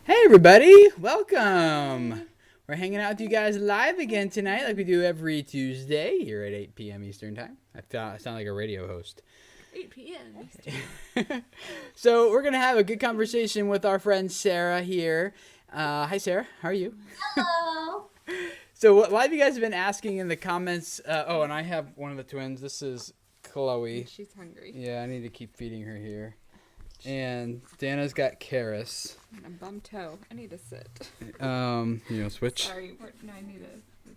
Hey everybody, welcome. We're hanging out with you guys live again tonight like we do every Tuesday here at 8 p.m. Eastern Time. I sound like a radio host. 8 p.m. Eastern. So we're going to have a good conversation with our friend Sarah here. Hi Sarah, how are you? Hello. So what live you guys have been asking in the comments, and I have one of the twins. This is Chloe. She's hungry. Yeah, I need to keep feeding her here. And Dana's got Karis. And a bum toe. I need to sit. Switch. Sorry. No, I need to.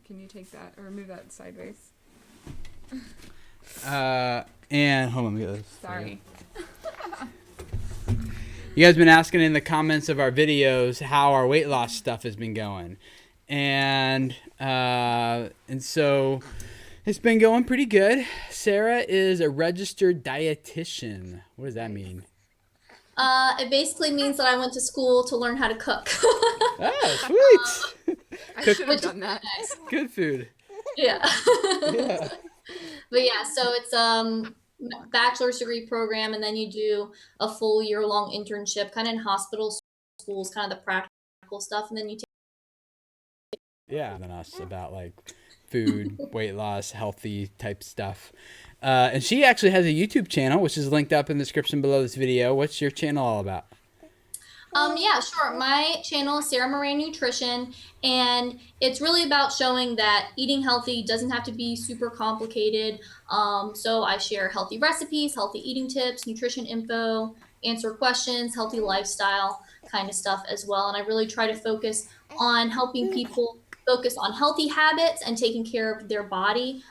Can you take that or move that sideways? And hold on, let me get this. Sorry. You guys been asking in the comments of our videos how our weight loss stuff has been going, and so it's been going pretty good. Sarah is a registered dietitian. What does that mean? It basically means that I went to school to learn how to cook. Oh, sweet! I should have done that. Good food. Yeah. Yeah. But yeah, so it's bachelor's degree program, and then you do a full year-long internship, kind of in hospital schools, kind of the practical stuff, and then you take. Yeah, than us about like food, weight loss, healthy type stuff. And she actually has a YouTube channel, which is linked up in the description below this video. What's your channel all about? Yeah, sure. My channel is Sarah Moran Nutrition, and it's really about showing that eating healthy doesn't have to be super complicated. So I share healthy recipes, healthy eating tips, nutrition info, answer questions, healthy lifestyle kind of stuff as well. And I really try to focus on helping people focus on healthy habits and taking care of their body,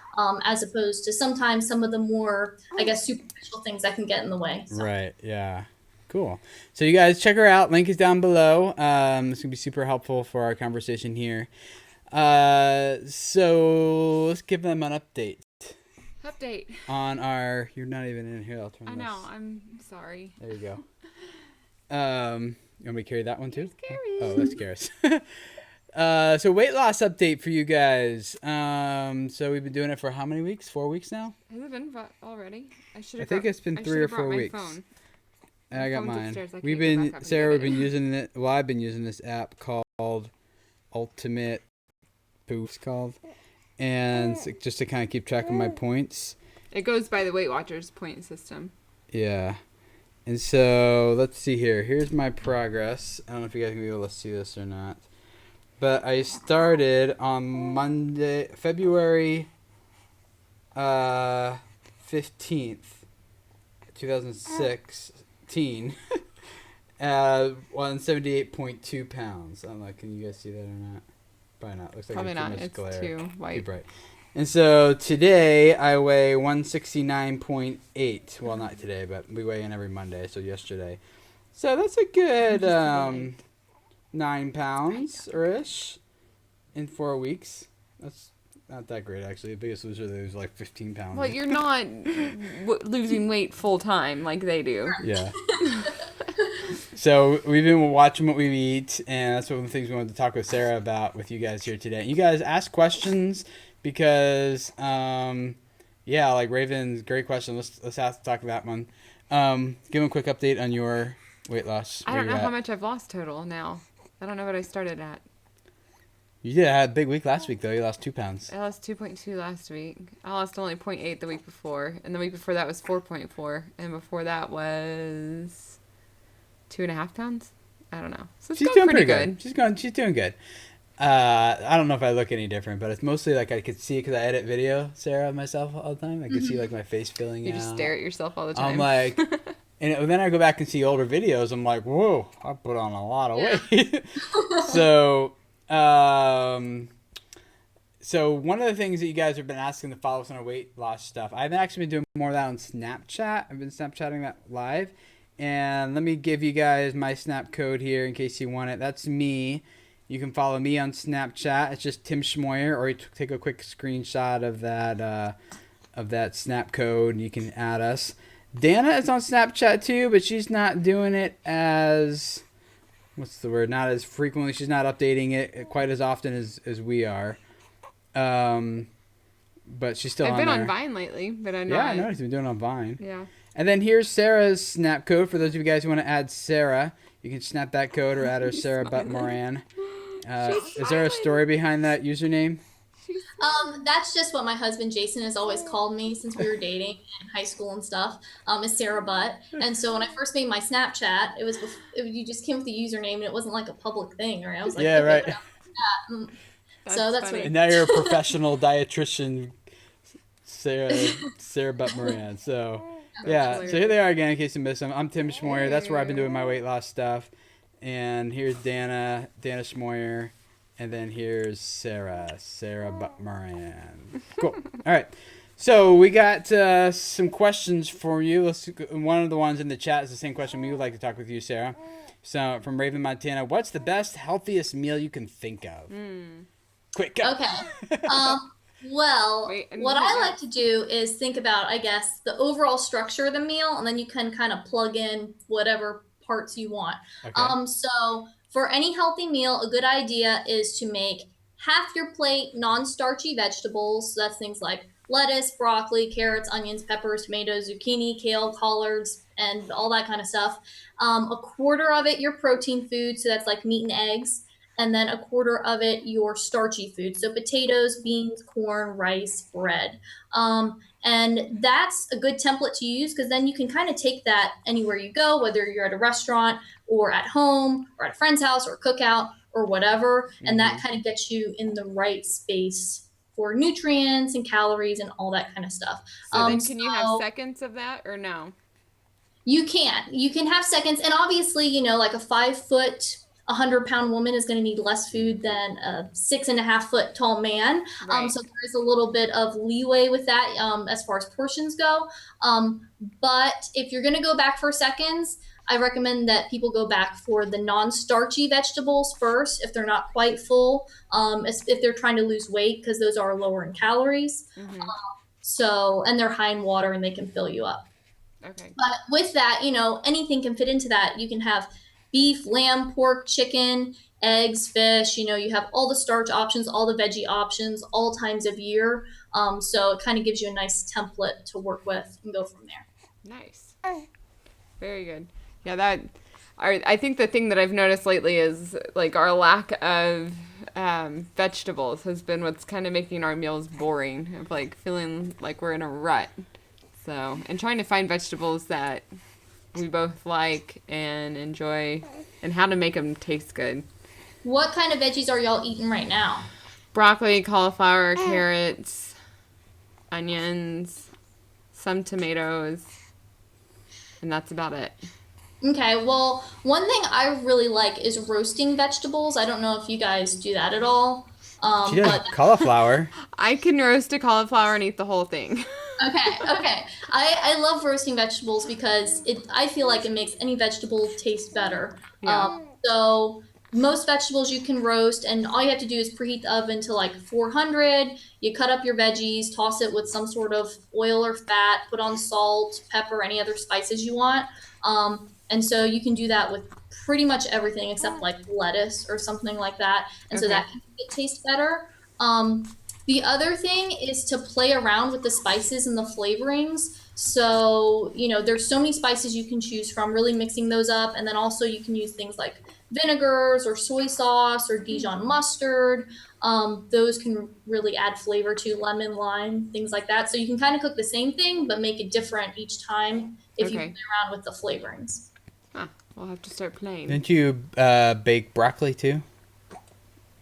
as opposed to sometimes some of the more, I guess, superficial things that can get in the way. So. Right. Yeah. Cool. So you guys check her out. Link is down below. It's gonna be super helpful for our conversation here. So let's give them an update. Update. On our. You're not even in here. I'll turn I this. know. I'm sorry. There you go. You want me to carry that one too? Karis. Oh, that's Karis. So weight loss update for you guys. So we've been doing it for how many weeks? 4 weeks now? Has it been already? I think it's been 3 or 4 weeks. Phone. I got phone's mine. upstairs. I We've can't get been back up and Sarah. get We've it. been using it. Well, I've been using this app called Ultimate Boost, and just to kind of keep track of my points. It goes by the Weight Watchers point system. Yeah, and so let's see here. Here's my progress. I don't know if you guys can be able to see this or not, but I started on Monday, February 15th, 2006. 178.2 pounds. I'm like, can you guys see that or not? Probably not. Looks like Probably too not. much It's glare. too white. Too bright. And so today I weigh 169.8. Well, not today, but we weigh in every Monday. So yesterday. So that's a good 9 pounds or ish in 4 weeks. That's not that great, actually. The biggest loser, they lose like 15 pounds. Well, you're not losing weight full time like they do. Yeah. So we've been watching what we eat, and that's one of the things we wanted to talk with Sarah about with you guys here today. You guys ask questions because, like Raven's great question. Let's talk about one. Give them a quick update on your weight loss. I don't know how much I've lost total now. I don't know what I started at. You did have a big week last week, though. You lost 2 pounds. I lost 2.2 last week. I lost only 0.8 the week before. And the week before that was 4.4. And before that was 2.5 pounds. I don't know. So it's going pretty good. She's doing good. I don't know if I look any different, but it's mostly like I could see because I edit video, Sarah, of myself all the time. I could see like my face filling You out. just stare at yourself all the time. I'm like, and then I go back and see older videos. I'm like, whoa, I put on a lot of weight. So one of the things that you guys have been asking to follow us on our weight loss stuff, I've actually been doing more of that on Snapchat. I've been Snapchatting that live. And let me give you guys my Snap code here in case you want it. That's me. You can follow me on Snapchat. It's just Tim Schmoyer, or you take a quick screenshot of that Snap code, and you can add us. Dana is on Snapchat too, but she's not doing it as, not as frequently. She's not updating it quite as often as we are. But she's still on there. I've been on Vine lately, but I'm not. Yeah, I know. She's been doing it on Vine. Yeah. And then here's Sarah's Snap code for those of you guys who want to add Sarah. You can snap that code or add her Sarah Moran. Is there a smiling. story behind that username? That's just what my husband Jason has always called me since we were dating in high school and stuff. Is Sarah Butt. And so when I first made my Snapchat, you just came with the username and it wasn't like a public thing, right? I was like, Yeah, okay, right. whatever. Mm. So That's that's funny. what. And now you're a professional dietitian, Sarah Moran. So yeah, so here they are again in case you missed them. I'm Tim Schmoyer. That's where I've been doing my weight loss stuff. And here's Dana Schmoyer. And then here's Sarah Moran. Cool. All right. So we got some questions for you. One of the ones in the chat is the same question we would like to talk with you, Sarah. So from Raven, Montana, what's the best, healthiest meal you can think of? Quick, go. Okay. Well, Wait, and what who I did like to do is think about, I guess, the overall structure of the meal, and then you can kind of plug in whatever parts you want. Okay. So for any healthy meal, a good idea is to make half your plate non-starchy vegetables. So that's things like lettuce, broccoli, carrots, onions, peppers, tomatoes, zucchini, kale, collards, and all that kind of stuff. A quarter of it your protein food, so that's like meat and eggs, and then a quarter of it your starchy food. So potatoes, beans, corn, rice, bread. And that's a good template to use because then you can kind of take that anywhere you go, whether you're at a restaurant or at home or at a friend's house or a cookout or whatever. And that kind of gets you in the right space for nutrients and calories and all that kind of stuff. So then can you have So seconds of that or no? you can have seconds. And obviously, like a 5 foot, 100-pound woman is going to need less food than a 6.5 foot tall man. Right. So there is a little bit of leeway with that as far as portions go. But if you're going to go back for seconds, I recommend that people go back for the non-starchy vegetables first if they're not quite full, if they're trying to lose weight, because those are lower in calories. And they're high in water and they can fill you up. Okay. But with that, anything can fit into that. You can have beef, lamb, pork, chicken, eggs, fish. You have all the starch options, all the veggie options, all times of year. So it kind of gives you a nice template to work with and go from there. Nice. Very good. Yeah, I think the thing that I've noticed lately is like our lack of vegetables has been what's kind of making our meals boring, of like feeling like we're in a rut. So, and trying to find vegetables that we both like and enjoy and how to make them taste good. What kind of veggies are y'all eating right now? Broccoli, cauliflower, carrots, onions, some tomatoes, and that's about it. Okay, well, one thing I really like is roasting vegetables. I don't know if you guys do that at all. She does cauliflower. I can roast a cauliflower and eat the whole thing. Okay. I love roasting vegetables because I feel like it makes any vegetable taste better. Yeah. So most vegetables you can roast, and all you have to do is preheat the oven to like 400. You cut up your veggies, toss it with some sort of oil or fat, put on salt, pepper, any other spices you want. And so you can do that with pretty much everything except like lettuce or something like that. And so that can make it taste better. The other thing is to play around with the spices and the flavorings. So, there's so many spices you can choose from, really mixing those up. And then also you can use things like vinegars or soy sauce or Dijon mustard. Those can really add flavor to lemon, lime, things like that. So you can kind of cook the same thing, but make it different each time if you play around with the flavorings. Huh. We'll have to start playing. Didn't you bake broccoli too?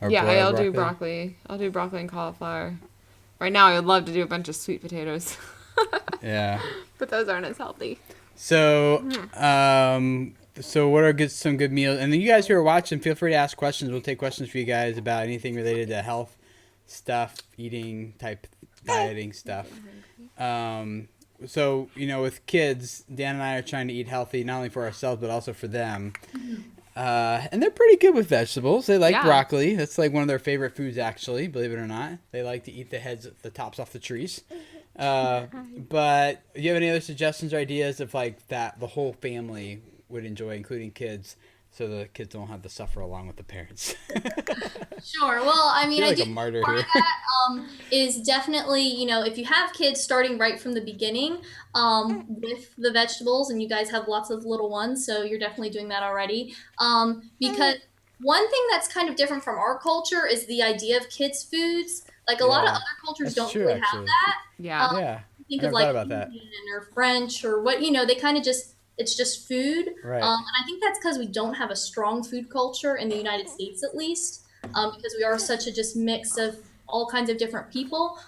Or yeah, boil I'll do broccoli. I'll do broccoli and cauliflower. Right now, I would love to do a bunch of sweet potatoes. Yeah. But those aren't as healthy. So, so what are some good meals? And then you guys who are watching, feel free to ask questions. We'll take questions for you guys about anything related to health stuff, eating type, dieting stuff. So, with kids, Dan and I are trying to eat healthy, not only for ourselves, but also for them. And they're pretty good with vegetables. They like broccoli. That's like one of their favorite foods, actually, believe it or not. They like to eat the tops off the trees. But do you have any other suggestions or ideas of like that the whole family would enjoy, including kids, so the kids don't have to suffer along with the parents. Sure. Well, I mean, You're I like do a think martyr part here. of that is definitely, if you have kids starting right from the beginning with the vegetables, and you guys have lots of little ones, so you're definitely doing that already. Because one thing that's kind of different from our culture is the idea of kids' foods. Like a lot of Yeah, other cultures that's don't true really have actually. that. Yeah. Yeah, I Think of never like thought about that. Indian or French or what, they kind of just, it's just food. Right. And I think that's because we don't have a strong food culture in the United States, at least, because we are such a just mix of all kinds of different people.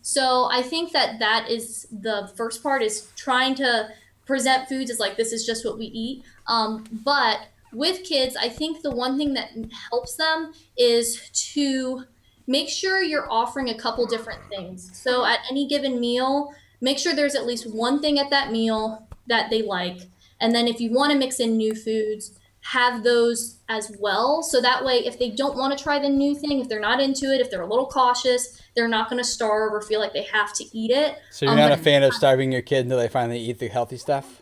So I think that that is the first part, is trying to present foods as like, this is just what we eat. But with kids, I think the one thing that helps them is to make sure you're offering a couple different things. So at any given meal, make sure there's at least one thing at that meal that they like. And then if you want to mix in new foods, have those as well. So that way, if they don't want to try the new thing, if they're not into it, if they're a little cautious, they're not going to starve or feel like they have to eat it. So you're not But a fan of starving your kid until they finally eat the healthy stuff?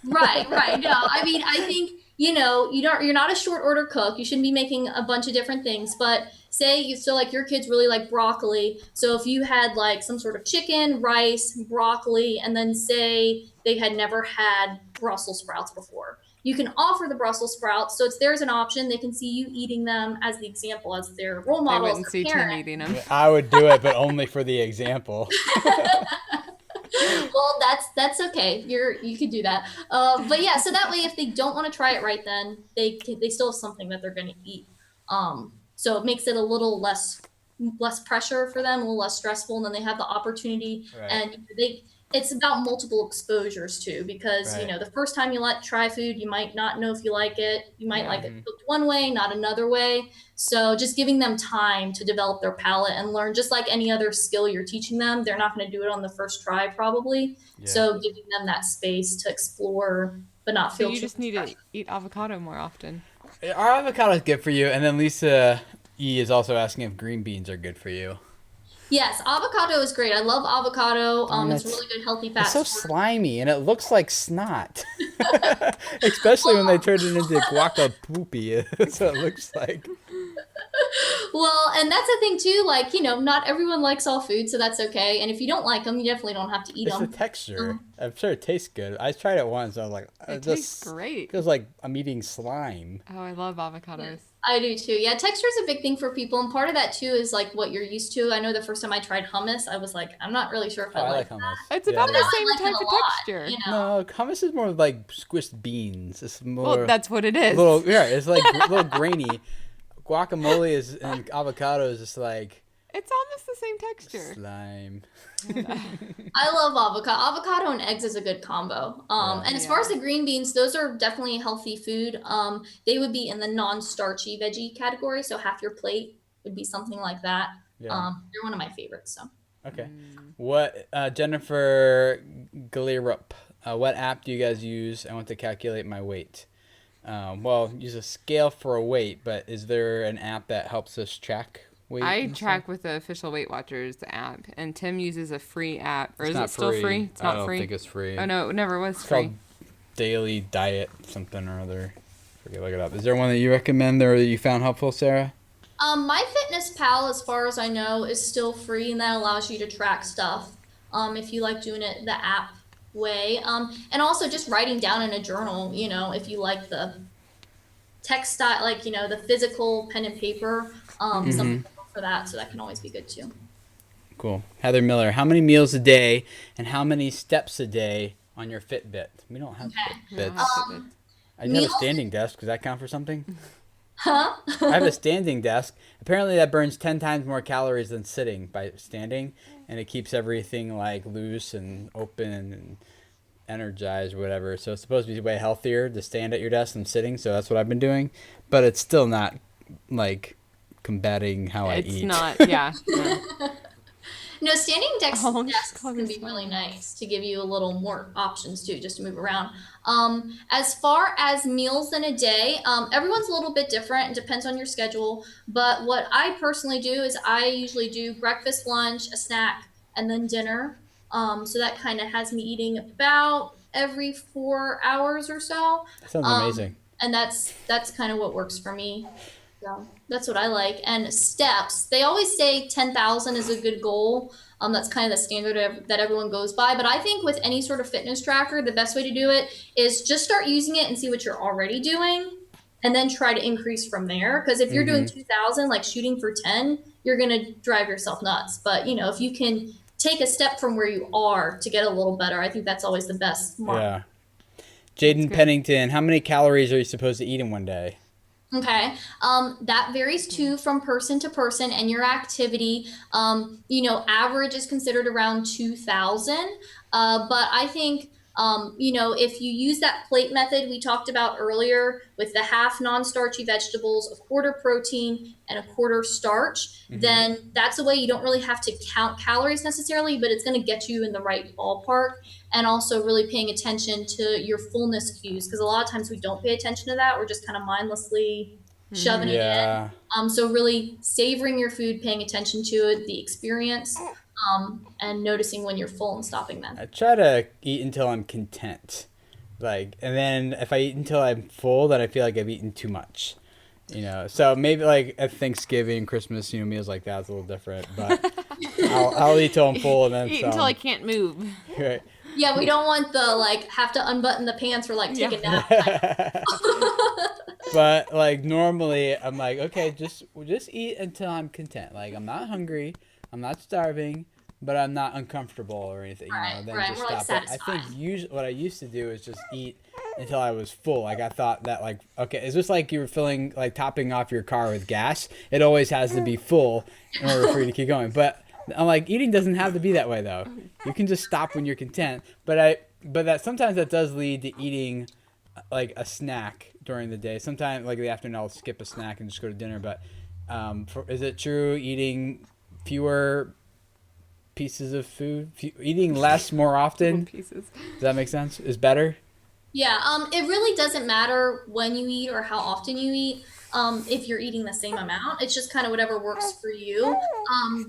right, right. No, I mean, I think, you're not a short order cook. You shouldn't be making a bunch of different things. But say like your kids really like broccoli. So if you had like some sort of chicken, rice, broccoli, and then say they had never had Brussels sprouts before, you can offer the Brussels sprouts. So there's an option. They can see you eating them as the example, as their role They model, as wouldn't their see Tim parent. eating them. I would do it, but only for the example. Well, that's okay. You could do that. But yeah, so that way, if they don't want to try it right then, they still have something that they're going to eat. So it makes it a little less pressure for them, a little less stressful, and then they have the opportunity. Right. And it's about multiple exposures too, because Right. the first time you try food, you might not know if you like it. You might Yeah. like it cooked one way, not another way. So just giving them time to develop their palate and learn, just like any other skill you're teaching them, they're not going to do it on the first try probably. Yeah. So giving them that space to explore, but not So feel you too just much need to pressure. eat avocado more often. Our avocado is good for you, and then Lisa E is also asking if green beans are good for you. Yes, avocado is great. I love avocado. It's It's- really good healthy It's fat so source. slimy, and it looks like snot. Especially when they turn it into guacapoopy. That's what it looks like. Well, and that's the thing too. Like, not everyone likes all food, so that's okay. And if you don't like them, you definitely don't have to eat It's the them. texture. I'm sure it tastes good. I tried it once. I was like, It this tastes great. feels like I'm eating slime. Oh, I love avocados. I do too. Yeah, texture is a big thing for people, and part of that too is like what you're used to. I know the first time I tried hummus, I was like, I'm not really sure if Oh, I I like like that. hummus. It's Yeah, about it the is. I same like it type a of lot, texture. No, hummus is more like squished beans. It's more Well, that's what it is. little. Yeah, it's like a little grainy. Guacamole is and avocado is just like It's almost the same texture. slime. I love avocado. Avocado and eggs is a good combo. Yeah. And as far as the green beans, those are definitely healthy food. They would be in the non-starchy veggie category, so half your plate would be something like that. Yeah. They're one of my favorites. So Okay. What Jennifer Galirup, what app do you guys use? I want to calculate my weight. Well, use a scale for a weight, but is there an app that helps us track weight? I and track with the official Weight Watchers app, and Tim uses a free app. Or It's is not it still free? It's not I don't free. think it's free. Oh no, it never was It's free. called Daily Diet something or other. Forget, look it up. Is there one that you recommend or that you found helpful, Sarah? My Fitness Pal, as far as I know, is still free, and that allows you to track stuff. If you like doing it the app way, and also just writing down in a journal. If you like the textile, like the physical pen and paper, something for that. So that can always be good too. Cool. Heather Miller, how many meals a day and how many steps a day on your Fitbit? We don't have Yeah, Fitbits. that's good. I have a meals- standing desk. Does that count for something? Huh? I have a standing desk. Apparently, that burns 10 times more calories than sitting by standing, and it keeps everything like loose and open and energized or whatever. So it's supposed to be way healthier to stand at your desk than sitting. So that's what I've been doing, but it's still not like combating how I It's eat. not. Yeah. No. No, standing desks Oh, just can close be that. really nice to give you a little more options too, just to move around. As far as meals in a day, everyone's a little bit different. It depends on your schedule. But what I personally do is I usually do breakfast, lunch, a snack, and then dinner. So that kind of has me eating about every 4 hours or so. That sounds Um, amazing. and that's kind of what works for me. So that's what I like. And steps, they always say 10,000 is a good goal. That's kind of the standard that everyone goes by. But I think with any sort of fitness tracker, the best way to do it is just start using it and see what you're already doing, and then try to increase from there. Because if you're doing Mm-hmm. 2,000, like shooting for 10, you're gonna drive yourself nuts. But if you can take a step from where you are to get a little better, I think that's always the best mark. Yeah. That's Jaden good. Pennington, how many calories are you supposed to eat in one day? Okay. That varies too from person to person and your activity. Average is considered around 2,000. But I think, if you use that plate method we talked about earlier with the half non-starchy vegetables, a quarter protein, and a quarter starch, Mm-hmm. then that's a way you don't really have to count calories necessarily, but it's going to get you in the right ballpark. And also really paying attention to your fullness cues, because a lot of times we don't pay attention to that. We're just kind of mindlessly shoving it in. Yeah. So really savoring your food, paying attention to it, the experience, and noticing when you're full and stopping then. I try to eat until I'm content. Like, and then if I eat until I'm full, then I feel like I've eaten too much. So maybe like at Thanksgiving, Christmas, meals like that's a little different. But I'll eat till I'm full and then Eat some. until I can't move. Right. Yeah, we don't want the have to unbutton the pants or take a nap. But like normally I'm like, okay, just eat until I'm content. Like I'm not hungry, I'm not starving, but I'm not uncomfortable or anything. Right, Then right, just more like stop. But I think satisfied. what I used to do is just eat until I was full. Like I thought that okay, it's just like you were filling topping off your car with gas. It always has to be full in order for you to keep going. But I'm like, eating doesn't have to be that way though. You can just stop when you're content. But that sometimes that does lead to eating like a snack during the day. Sometimes like the afternoon I'll skip a snack and just go to dinner. But is it true eating fewer pieces of food, eating less more often? Pieces. Does that make sense? Is better? Yeah, it really doesn't matter when you eat or how often you eat. If you're eating the same amount, it's just kind of whatever works for you.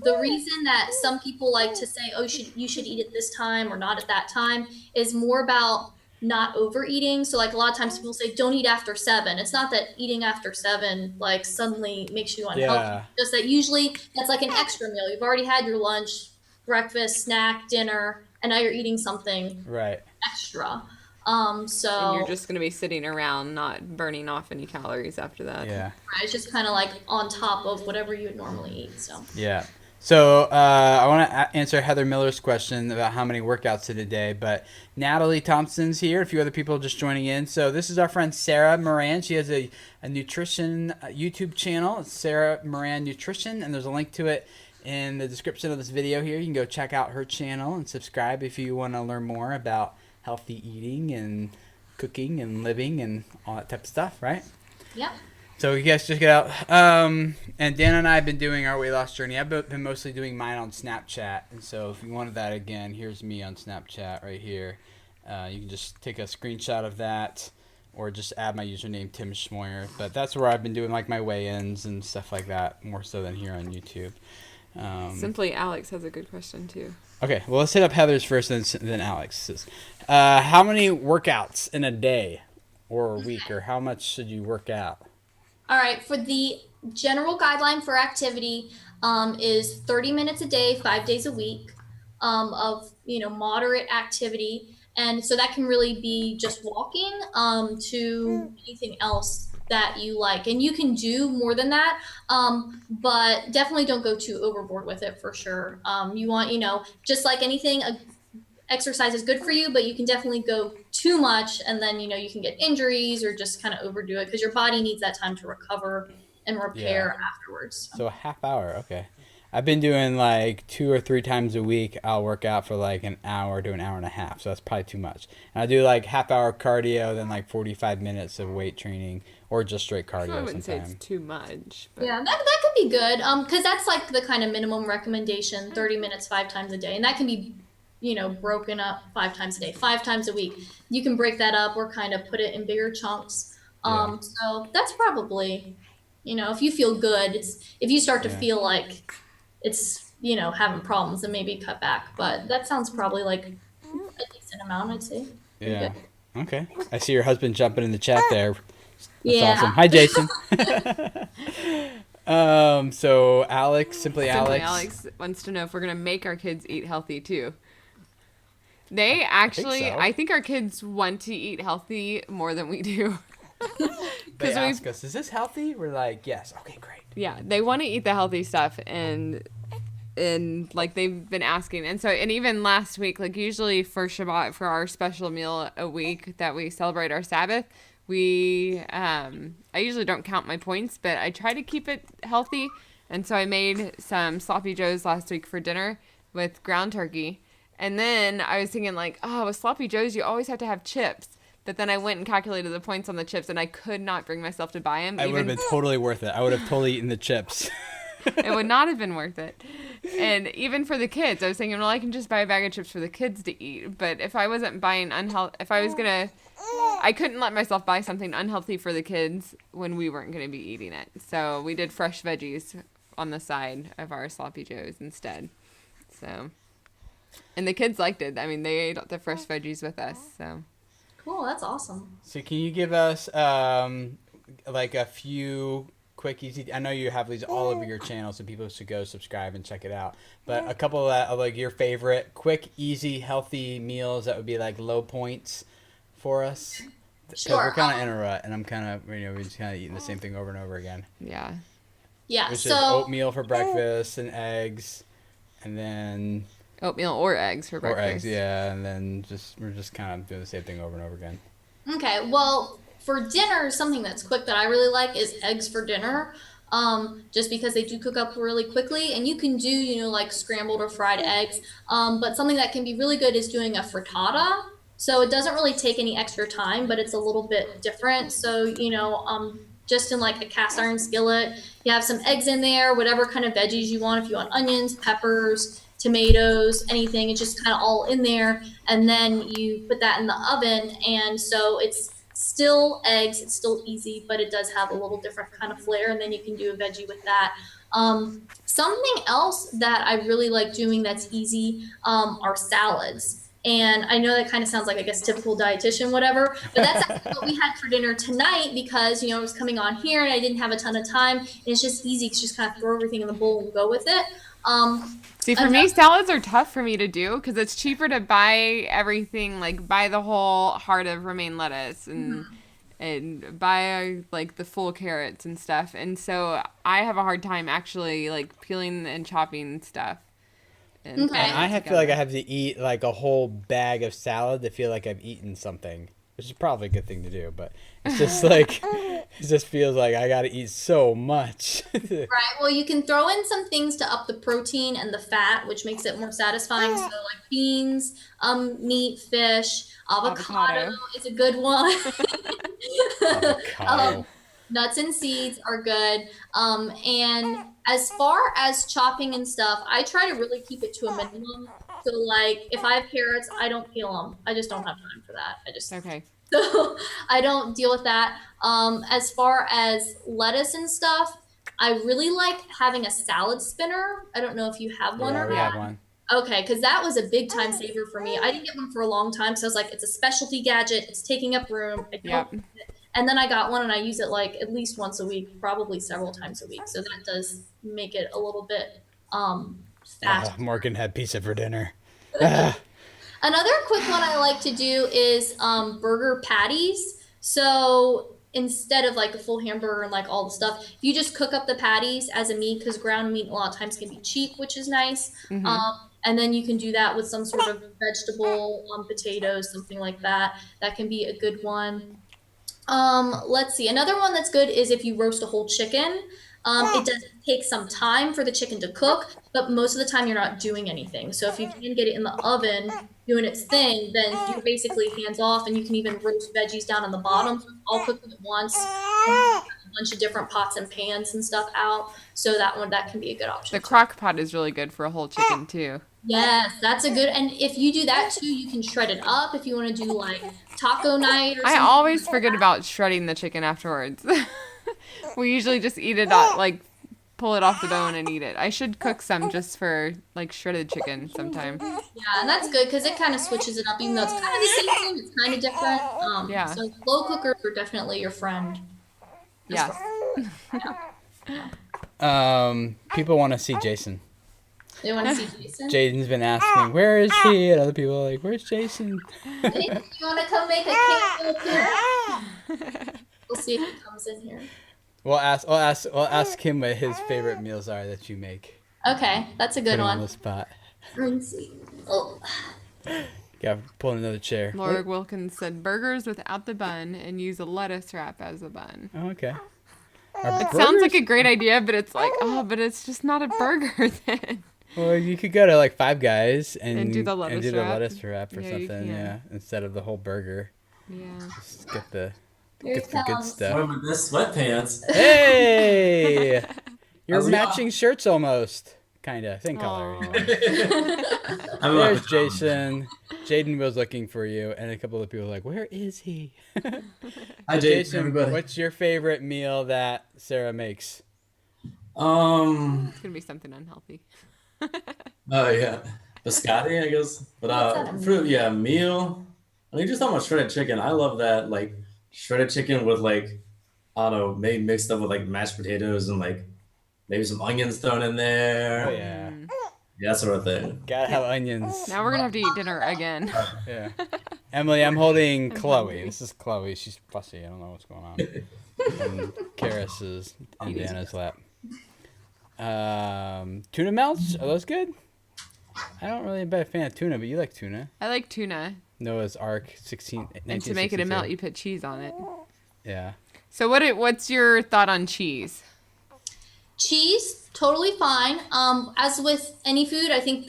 The reason that some people like to say, "Oh, you should eat at this time or not at that time," is more about not overeating. So, like a lot of times people say, "Don't eat after 7." It's not that eating after 7 suddenly makes you unhealthy. Yeah. Just that usually that's like an extra meal. You've already had your lunch, breakfast, snack, dinner, and now you're eating something Right. extra. And you're So just going to be sitting around not burning off any calories after that. Yeah. right, it's just kind of like on top of whatever you would normally eat. So Yeah. So I want to answer Heather Miller's question about how many workouts in a day, but Natalie Thompson's here. A few other people just joining in. So this is our friend Sarah Moran. She has a nutrition YouTube channel. It's Sarah Moran Nutrition, and there's a link to it in the description of this video here. You can go check out her channel and subscribe if you want to learn more about healthy eating and cooking and living and all that type of stuff, right? yeah. So you guys check it out. And Dan and I have been doing our weight loss journey. I've been mostly doing mine on Snapchat. And so if you wanted that again, here's me on Snapchat right here. You can just take a screenshot of that or just add my username, Tim Schmoyer. But that's where I've been doing like my weigh-ins and stuff like that, more so than here on YouTube. Simply Alex has a good question too. Okay, well, let's hit up Heather's first, then Alex's. How many workouts in a day or a week, or how much should you work out? All right. For the general guideline for activity, is 30 minutes a day, 5 days a week, of moderate activity, and so that can really be just walking, to anything else that you like, and you can do more than that, but definitely don't go too overboard with it for sure. You want, just like anything, exercise is good for you, but you can definitely go too much, and then you can get injuries or just kind of overdo it, because your body needs that time to recover and repair afterwards. So a half hour, okay. I've been doing like 2 or 3 times a week. I'll work out for like an hour to an hour and a half. So that's probably too much. And I do like half hour cardio, then like 45 minutes of weight training or just straight cardio I wouldn't say sometimes. it's too much. But Yeah, that could be good, because that's like the kind of minimum recommendation: 30 minutes 5 times a day, and that can be broken up 5 times a day, 5 times a week. You can break that up or kind of put it in bigger chunks. So that's probably, if you feel good, if you start to Yeah. feel like it's, having problems, then maybe cut back. But that sounds probably like a decent amount, I'd say. Pretty Yeah. good. Okay. I see your husband jumping in the chat there. That's awesome. Hi, Jason. So Simply Alex wants to know if we're gonna make our kids eat healthy too. They actually, I think our kids want to eat healthy more than we do. They ask us, "Is this healthy?" We're like, "Yes." Okay, great. Yeah, they want to eat the healthy stuff, and like they've been asking, and even last week, like usually for Shabbat, for our special meal a week that we celebrate our Sabbath, I usually don't count my points, but I try to keep it healthy, and so I made some sloppy joes last week for dinner with ground turkey, and then I was thinking like, oh, with sloppy joes you always have to have chips. But then I went and calculated the points on the chips, and I could not bring myself to buy them. It would have been totally worth it. I would have totally eaten the chips. It would not have been worth it. And even for the kids, I was thinking, well, I can just buy a bag of chips for the kids to eat. But if I wasn't buying I couldn't let myself buy something unhealthy for the kids when we weren't going to be eating it. So we did fresh veggies on the side of our sloppy joes instead. So, and the kids liked it. I mean, they ate the fresh veggies with us, so. Cool, that's awesome. So can you give us like a few quick, easy? I know you have these all over your channel, so people should go subscribe and check it out. But a couple of like your favorite quick, easy, healthy meals that would be like low points for us. Sure. We're kind of in a rut, and I'm kind of we're just kind of eating the same thing over and over again. Yeah. Yeah. Which is oatmeal for breakfast and eggs, and then. Oatmeal or eggs for breakfast. Or eggs, yeah, and then we're just kind of doing the same thing over and over again. Okay, well, for dinner, something that's quick that I really like is eggs for dinner. Just because they do cook up really quickly, and you can do, like scrambled or fried eggs. But something that can be really good is doing a frittata. So it doesn't really take any extra time, but it's a little bit different. So, just in like a cast iron skillet, you have some eggs in there, whatever kind of veggies you want. If you want onions, peppers, tomatoes, anything, it's just kind of all in there, and then you put that in the oven, and so it's still eggs, it's still easy, but it does have a little different kind of flair, and then you can do a veggie with that. Something else that I really like doing that's easy are salads. And I know that kind of sounds like, I guess, typical dietitian, whatever, but that's actually what we had for dinner tonight because, I was coming on here and I didn't have a ton of time, and it's just easy to just kind of throw everything in the bowl and go with it. See, for me, salads are tough for me to do because it's cheaper to buy everything, like buy the whole heart of romaine lettuce and buy like the full carrots and stuff. And so I have a hard time actually like peeling and chopping stuff. And I feel like I have to eat like a whole bag of salad to feel like I've eaten something, which is probably a good thing to do, but it's just like, it just feels like I got to eat so much. Right. Well, you can throw in some things to up the protein and the fat, which makes it more satisfying. So like beans, meat, fish, avocado is a good one. Avocado. Nuts and seeds are good. And as far as chopping and stuff, I try to really keep it to a minimum. So like if I have carrots, I don't peel them. I just don't have time for that. Okay. So I don't deal with that. As far as lettuce and stuff, I really like having a salad spinner. I don't know if you have one or not. We have one. Okay, because that was a big time saver for me. I didn't get one for a long time, so I was like, it's a specialty gadget. It's taking up room. I don't use it. And then I got one, and I use it like at least once a week, probably several times a week. So that does make it a little bit faster. Morgan had pizza for dinner. Another quick one I like to do is burger patties. So instead of like a full hamburger and like all the stuff, you just cook up the patties as a meat because ground meat a lot of times can be cheap, which is nice. And then you can do that with some sort of vegetable, potatoes, something like that. That can be a good one. Let's see. Another one that's good is if you roast a whole chicken. It does take some time for the chicken to cook, but most of the time you're not doing anything. So if you can get it in the oven doing its thing, then you're basically hands off, and you can even roast veggies down on the bottom, all cooked at once. A bunch of different pots and pans and stuff out. So that can be a good option. The crock pot is really good for a whole chicken too. Yes, that's a good, and if you do that too, you can shred it up if you want to do like taco night or something. I always forget about shredding the chicken afterwards. We usually just eat it like pull it off the bone and eat it. I should cook some just for like shredded chicken sometime. Yeah, and that's good because it kind of switches it up, even though it's kind of the same thing. It's kind of different. Yeah. So slow cookers are definitely your friend. Yes. People want to see Jason. They want to see Jason. Jaden's been asking, where is he? And other people are like, where's Jason? Jason, you want to come make a cameo appearance? We'll see if he comes in here. We'll ask him what his favorite meals are that you make. Okay, that's a good Put him on one. the spot. Let's see. Oh. Got pull another chair. Laura Wilkins said burgers without the bun and use a lettuce wrap as a bun. Oh, okay. It sounds like a great idea, but it's like, but it's just not a burger then. Well, you could go to like Five Guys and do the lettuce wrap or Yeah, you something, can. instead of the whole burger. Yeah. Just get the Here he good comes. stuff. What with this sweatpants? Hey, you're How's it matching shirts almost, kinda, same color. Aw. I'm There's like, Jason. Jaden was looking for you, and a couple of people were like, "Where is he?" Hi, Jason, everybody. what's your favorite meal that Sarah makes? It's gonna be something unhealthy. Oh yeah, biscotti, I guess. But fruit, yeah, meal. I mean, just talking about shredded chicken. I love that, like shredded chicken with like, I don't know, maybe mixed up with like mashed potatoes and like maybe some onions thrown in there. Oh yeah, Yeah, that sort of thing. gotta have onions. Now we're gonna have to eat dinner again. Yeah. Emily, I'm holding Chloe. This is Chloe. She's fussy. I don't know what's going on. And Karis is in Dana's lap. Tuna melts, are those good? I don't really be a fan of tuna, but you like tuna. I like tuna. Noah's Ark, 16, And to make it a 1962. melt, you put cheese on it. Yeah. So what's your thought on cheese? Cheese, totally fine. As with any food, I think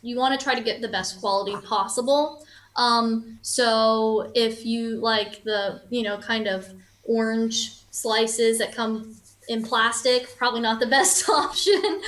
you want to try to get the best quality possible. So if you like the, kind of orange slices that come in plastic, probably not the best option.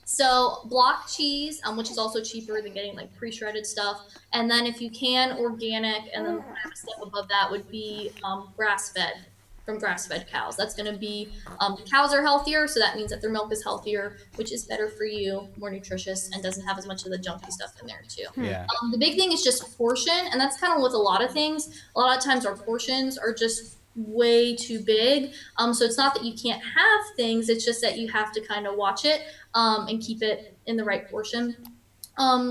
So block cheese, which is also cheaper than getting like pre-shredded stuff. And then if you can, organic, and then a step above that would be grass-fed, from grass-fed cows. That's going to be, the cows are healthier, so that means that their milk is healthier, which is better for you, more nutritious, and doesn't have as much of the junky stuff in there too. Yeah. The big thing is just portion, and that's kind of with a lot of things. A lot of times our portions are just way too big. So it's not that you can't have things, it's just that you have to kind of watch it and keep it in the right portion.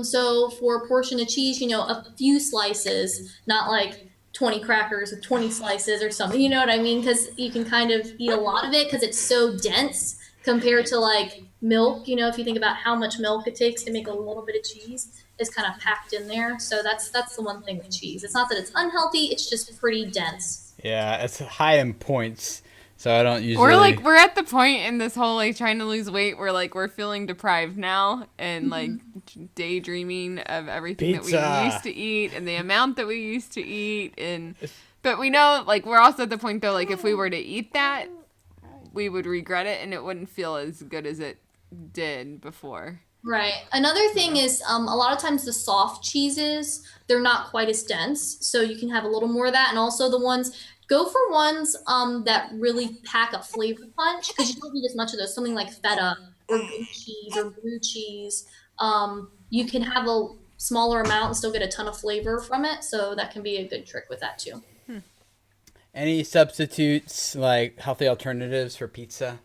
So for a portion of cheese, a few slices, not like 20 crackers with 20 slices or something, you know what I mean? Because you can kind of eat a lot of it because it's so dense compared to like milk. If you think about how much milk it takes to make a little bit of cheese, is kind of packed in there. So that's the one thing with cheese. It's not that it's unhealthy, it's just pretty dense. Yeah, it's high in points, so I don't usually... We're at the point in this whole like trying to lose weight where like we're feeling deprived now and like daydreaming of everything that we used to eat and the amount that we used to eat, but we know like we're also at the point though, like if we were to eat that, we would regret it and it wouldn't feel as good as it did before. Right. Another thing is a lot of times the soft cheeses, they're not quite as dense, so you can have a little more of that. And also go for ones that really pack a flavor punch, because you don't need as much of those. Something like feta or goat cheese or blue cheese. You can have a smaller amount and still get a ton of flavor from it, so that can be a good trick with that too. Any substitutes, like healthy alternatives for pizza?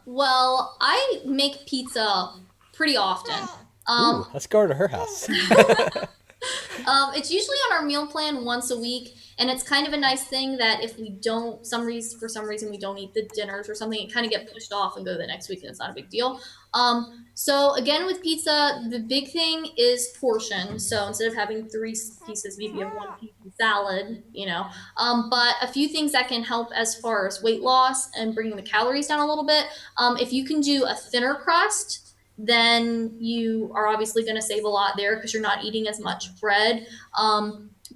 Well, I make pizza pretty often. Ooh, let's go to her house. It's usually on our meal plan once a week, and it's kind of a nice thing that if we don't, for some reason we don't eat the dinners or something, it kind of get pushed off and go the next week, and it's not a big deal. So again, with pizza, the big thing is portion. So instead of having 3 pieces, maybe you have 1 piece of salad, but a few things that can help as far as weight loss and bringing the calories down a little bit. If you can do a thinner crust, then you are obviously going to save a lot there because you're not eating as much bread.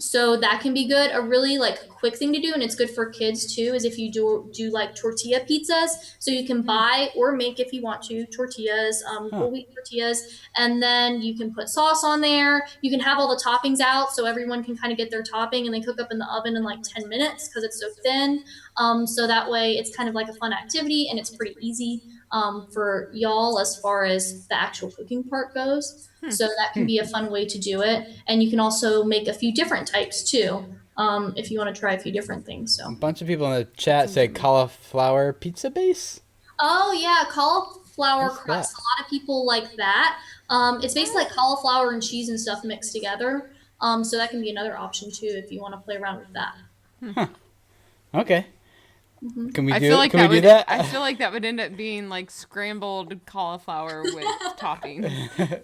So that can be good. A really like quick thing to do, and it's good for kids too, is if you do like tortilla pizzas. So you can buy or make if you want to tortillas, whole wheat tortillas, and then you can put sauce on there. You can have all the toppings out so everyone can kind of get their topping, and they cook up in the oven in like 10 minutes because it's so thin. So that way it's kind of like a fun activity and it's pretty easy for y'all as far as the actual cooking part goes. So that can be a fun way to do it. And you can also make a few different types too, if you want to try a few different things. So A bunch of people in the chat say cauliflower pizza base. oh yeah, cauliflower What's crust. that? A lot of people like that. It's basically like cauliflower and cheese and stuff mixed together. So that can be another option too if you want to play around with that. Okay. Can we I do feel it? like Can that we do would. that? I feel like that would end up being like scrambled cauliflower with topping.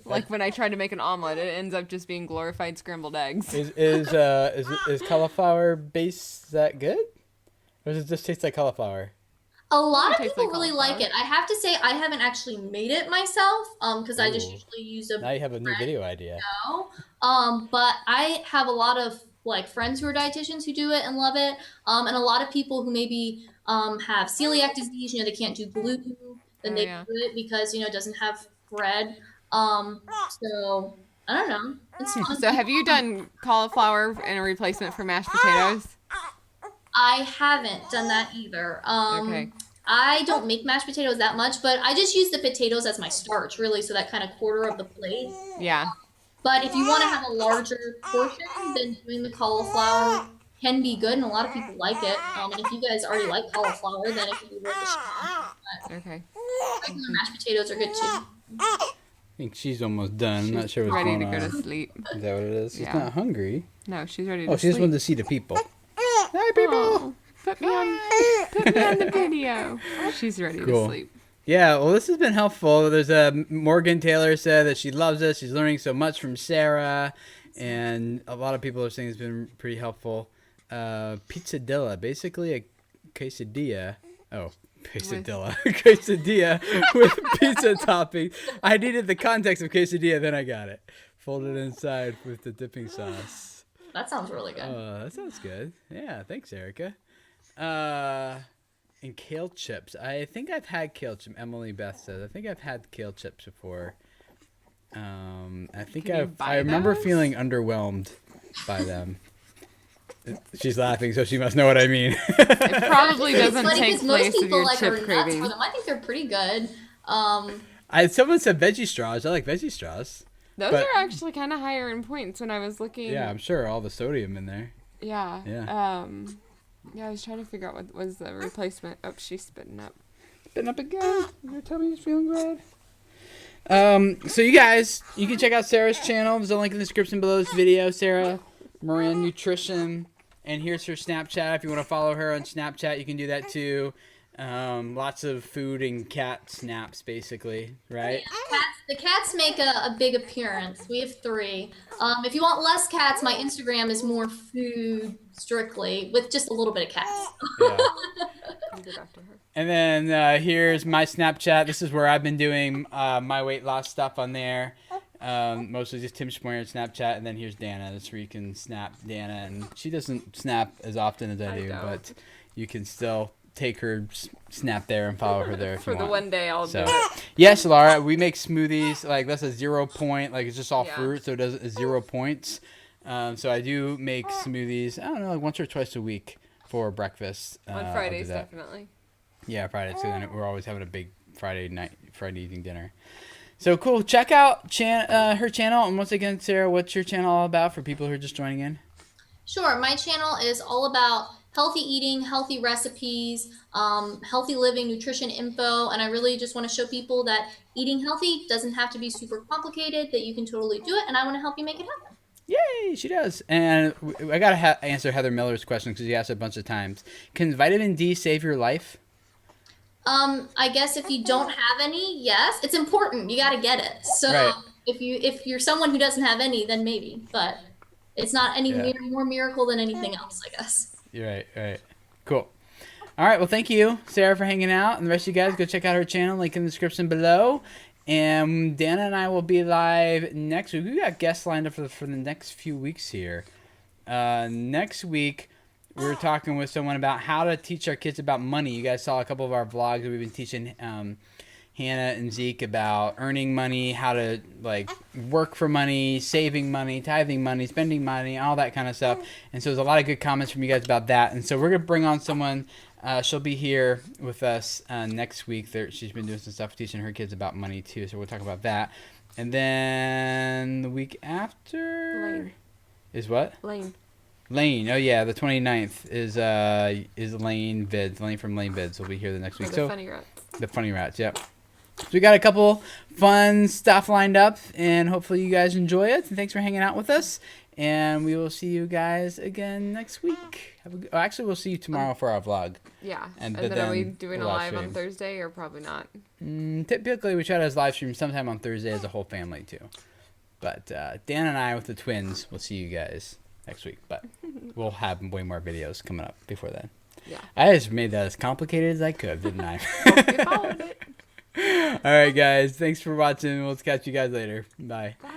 Like when I try to make an omelet, it ends up just being glorified scrambled eggs. Is cauliflower base that good? Or does it just taste like cauliflower? A lot of tastes people like really like it. I have to say I haven't actually made it myself, because I just Ooh. usually use a Now you have a new video idea. know. But I have a lot of like friends who are dietitians who do it and love it. And a lot of people who maybe have celiac disease, they can't do gluten, then Oh, they yeah. do it because it doesn't have bread. So I don't know. It's fun. So have you done cauliflower in a replacement for mashed potatoes? I haven't done that either. Okay. I don't make mashed potatoes that much, but I just use the potatoes as my starch, really, so that kind of quarter of the plate. Yeah. But if you want to have a larger portion, then doing the cauliflower can be good, and a lot of people like it. And if you guys already like cauliflower, then it can be worth a shot. Okay. Regular mashed potatoes are good too. I think she's almost done. I'm not sure what's Ready going to go on. to sleep. Is that what it is? She's Yeah. not hungry. No, she's ready to Oh, she just sleep. wanted to see the people. Hi, people. Oh, put me on the video. She's ready to Cool. sleep. Yeah, well, this has been helpful. There's Morgan Taylor said that she loves us. She's learning so much from Sarah, and a lot of people are saying it's been pretty helpful. Pizzadilla, basically a quesadilla. Oh, quesadilla. Quesadilla with pizza topping. I needed the context of quesadilla, then I got it. Folded inside with the dipping sauce. That sounds really good. That sounds good. Yeah, thanks, Erica. And kale chips. I think I've had kale chips. Emily Beth says I think I've had kale chips before. I think Can you I buy remember those? feeling underwhelmed by them. She's laughing, so she must know what I mean. It probably doesn't It's funny take 'cause most place of people your like chip are nuts craving. for them. I think they're pretty good. Someone said veggie straws. I like veggie straws. Those but- are actually kind of higher in points when I was looking. Yeah, I'm sure all the sodium in there. Yeah. Yeah. Yeah, I was trying to figure out what was the replacement. Oh, she's spitting up. Been up again. Your tummy's feeling good. So you guys, you can check out Sarah's channel. There's a link in the description below this video. Sarah Moran Nutrition, and here's her Snapchat. If you want to follow her on Snapchat, you can do that too. Lots of food and cat snaps, basically, right? The cats make a big appearance. We have 3. If you want less cats, my Instagram is more food strictly with just a little bit of cats. Yeah. I'll go back to her. And then here's my Snapchat. This is where I've been doing my weight loss stuff on there. Mostly just Tim Schmoyer and Snapchat. And then here's Dana. That's where you can snap Dana. And she doesn't snap as often as I do, don't. but you can still take her snap there and follow her there if For you the want. one day I'll So, do it. yes, Laura, we make smoothies. Like, that's a 0 point. Like, it's just all Yeah. fruit, so it does 0 points. So I do make smoothies, I don't know, like once or twice a week for breakfast. On I'll do Fridays, that. definitely. Yeah, Fridays. So then we're always having a big Friday evening dinner. So cool. Check out her channel. And once again, Sarah, what's your channel all about for people who are just joining in? Sure, my channel is all about healthy eating, healthy recipes, healthy living, nutrition info, and I really just want to show people that eating healthy doesn't have to be super complicated, that you can totally do it, and I want to help you make it happen. Yay, she does. And I got to answer Heather Miller's question because she asked it a bunch of times. Can vitamin D save your life? I guess if you don't have any, yes, it's important. You got to get it. So Right. if you're someone who doesn't have any, then maybe, but it's not any Yeah. more miracle than anything else, I guess. You're right. Cool. All right, well, thank you, Sarah, for hanging out. And the rest of you guys, go check out her channel, link in the description below. And Dana and I will be live next week. We got guests lined up for the next few weeks here. next week, we were talking with someone about how to teach our kids about money. You guys saw a couple of our vlogs that we've been teaching Hannah and Zeke about earning money, how to like work for money, saving money, tithing money, spending money, all that kind of stuff. And so there's a lot of good comments from you guys about that. And so we're going to bring on someone. She'll be here with us next week. She's been doing some stuff teaching her kids about money too. So we'll talk about that. And then the week after Lane. Is what? Lane. Oh yeah, the 29th is Lane Vids. Lane from Lane Vids will be here the next week. The funny rats. The funny rats, yep. So we got a couple fun stuff lined up, and hopefully you guys enjoy it. And thanks for hanging out with us. And we will see you guys again next week. Actually, we'll see you tomorrow for our vlog. Yeah. And then are we doing a live stream on Thursday or probably not? Typically, we try to live stream sometime on Thursday as a whole family too. But Dan and I with the twins, we'll see you guys next week. But we'll have way more videos coming up before then. Yeah. I just made that as complicated as I could, didn't I? Hope you followed it. All right, guys. Thanks for watching. We'll catch you guys later. Bye. Bye.